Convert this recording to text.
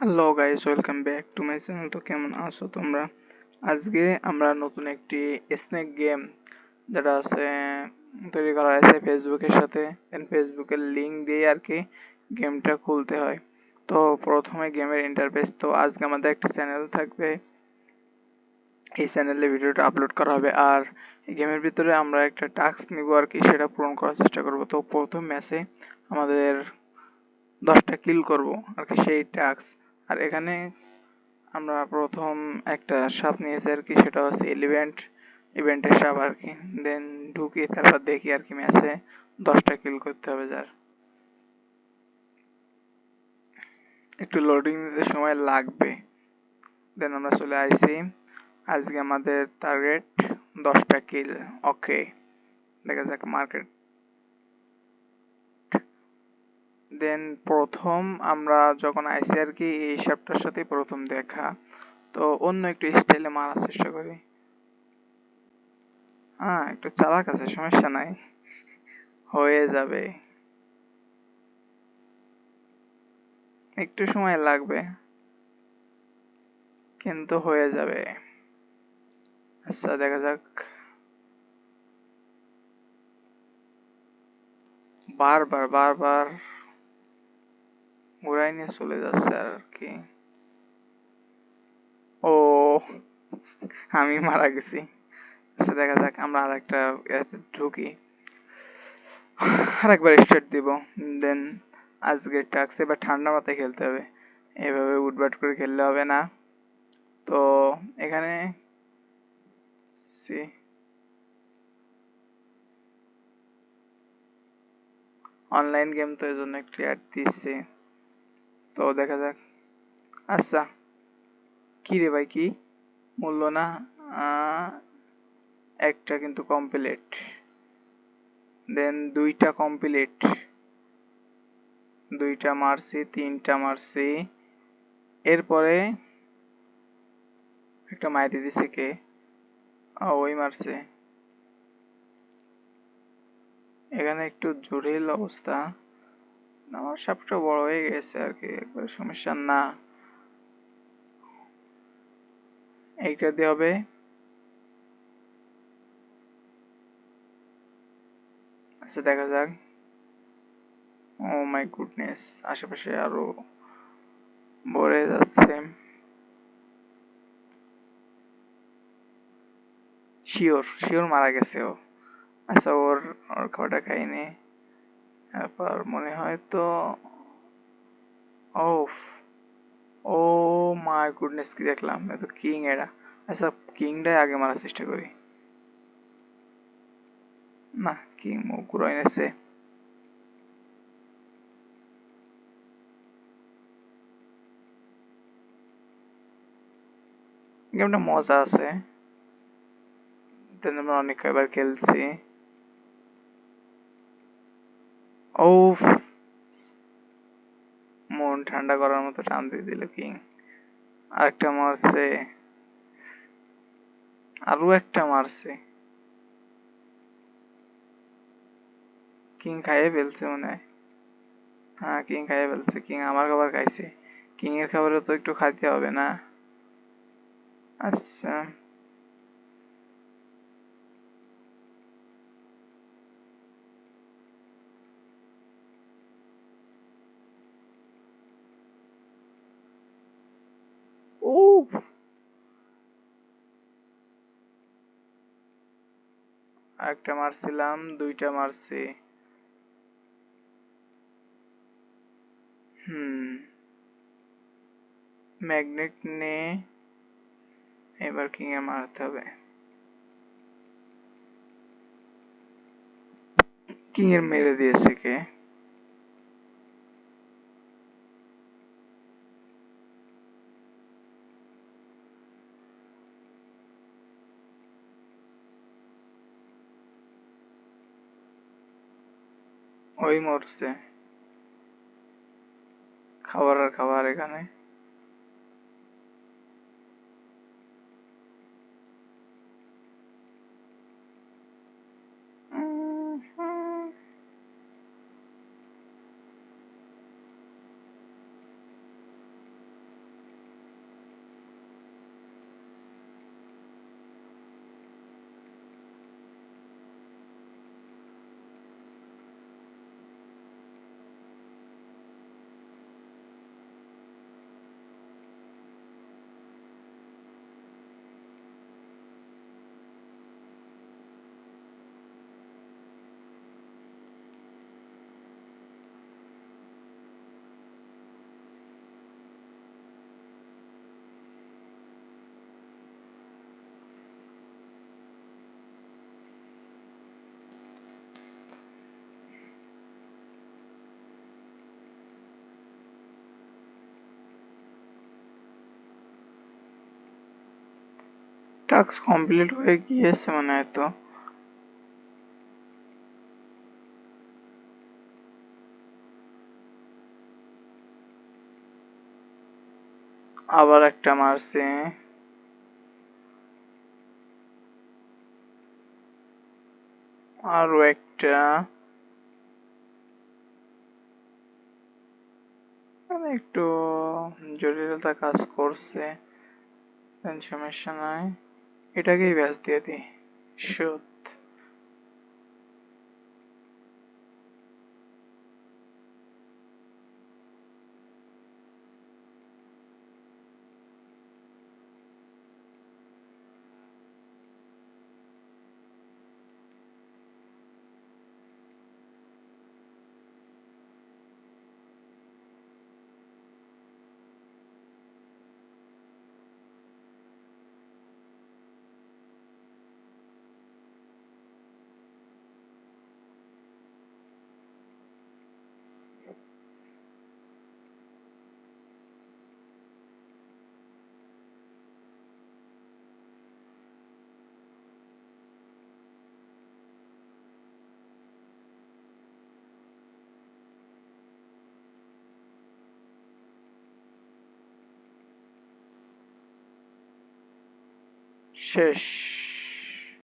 Hello guys, welcome back to my channel. তো কেমন আছো তোমরা? আজকে আমরা নতুন একটি স্নেক গেম যেটা আছে তৈরি করা হয়েছে ফেসবুকের সাথে। ফেসবুকের লিংক দিয়ে আর কি গেমটা খুলতে হয়। তো প্রথমে গেমের ইন্টারফেস। তো আজকে আমাদের একটা চ্যানেল থাকবে, এই চ্যানেলে ভিডিওটা আপলোড করা হবে। আর এই গেমের ভিতরে আমরা একটা টাস্ক নিব আর কি, সেটা পূরণ করার চেষ্টা করব। তো প্রথম ম্যাচে আমাদের 10টা কিল করব আর কি, সেই টাস্ক। আর এখানে আমরা প্রথম একটা সাপ নিয়েছি আর কি, সেটা হচ্ছে ইভেন্টের সাপ আর কি। দেন ঢুকি, তারপর দেখি আর কি ম্যাচে 10টা কিল করতে হবে যার। একটু লোডিং নিতে সময় লাগবে। দেন আমরা চলে আইছি। আজকে আমাদের টার্গেট 10টা কিল। ওকে, দেখা যাক মার্কেট। দেন প্রথম আমরা যখন আইসি আর কি, এই সাপটার সাথে প্রথম দেখা। তো অন্য একটু স্টাইলে মারার চেষ্টা করি। হ্যাঁ, একটু চালাক আছে, সমস্যা নাই, হয়ে যাবে। একটু সময় লাগবে কিন্তু হয়ে যাবে। আচ্ছা, দেখা যাক। বারবার বারবার ঘুরাই নিয়ে চলে যাচ্ছে আর কি। ও, আমি মারা গেছি। আচ্ছা, দেখা যাক, আমরা আরেকটা ঢুকি, আরেকবার স্টার্ট দিব। দেন আজকে টাক্স এবার ঠান্ডা মাথায় খেলতে হবে, এভাবে উঠবাট করে খেললে হবে না। তো এখানে সি অনলাইন গেম, তো এই জন্য একটু অ্যাড দিচ্ছে। তো দেখা যাক। আচ্ছা, কি রে ভাই, কি মূল্য না? আহ, একটা কিন্তু কমপ্লিট। দেন দুইটা কমপ্লিট, দুইটা মারছি, তিনটা মারছি। এরপরে একটা মাইরে দিছে কে? ওই মারছে। এখানে একটু জটিল অবস্থা। আমার সাপটা বড় হয়ে গেছে আর কি, একবার সমস্যা না। এইটা দিয়ে হবে। আচ্ছা, দেখা যাক। ও মাই গুডনেস, আশেপাশে আরো ভরে যাচ্ছে। শিওর শিওর মারা গেছে ও। আচ্ছা, ওর ওর খাবারটা খাইনি। তারপর মনে হয় তো। ও, ও মাই গুডনেস, কি দেখলাম, এ তো কিং এরা। আচ্ছা, কিংটাই আগে মারার চেষ্টা করি। না, কিং মুখ ঘুরাই এনেছে। গেমটা মজা আছে, দেন আমরা অনেক কয়বার খেলছি। ও, মন ঠান্ডা করার মতো টান দিয়ে দিল কিং। আরেকটা মারছে, আরো একটা মারছে। কিং খাইয়ে ফেলছে মনে হয়। হ্যাঁ, কিং খাইয়ে ফেলছে। কিং আমার খাবার খাইছে। কিং এর খাবারও তো একটু খাইতে হবে না? আচ্ছা। ও, আরেকটা মারছিলাম, দুইটা মারছি। হুম, ম্যাগনেট নে। এবার কিং এ মারতে হবে। কিং এর মেরে দিয়েছে কে? ওই মরছে। খাবার আর খাবার এখানে। টাস্ক কমপ্লিট হয়ে গিয়েছে মনে হয় তো। আবার একটা মারছে। আরো একটা। মানে একটু জটিলতা কাজ করছে। সমস্যা নাই, এটাকেই ব্যাস দিয়ে দিই। সুদ। শেষ।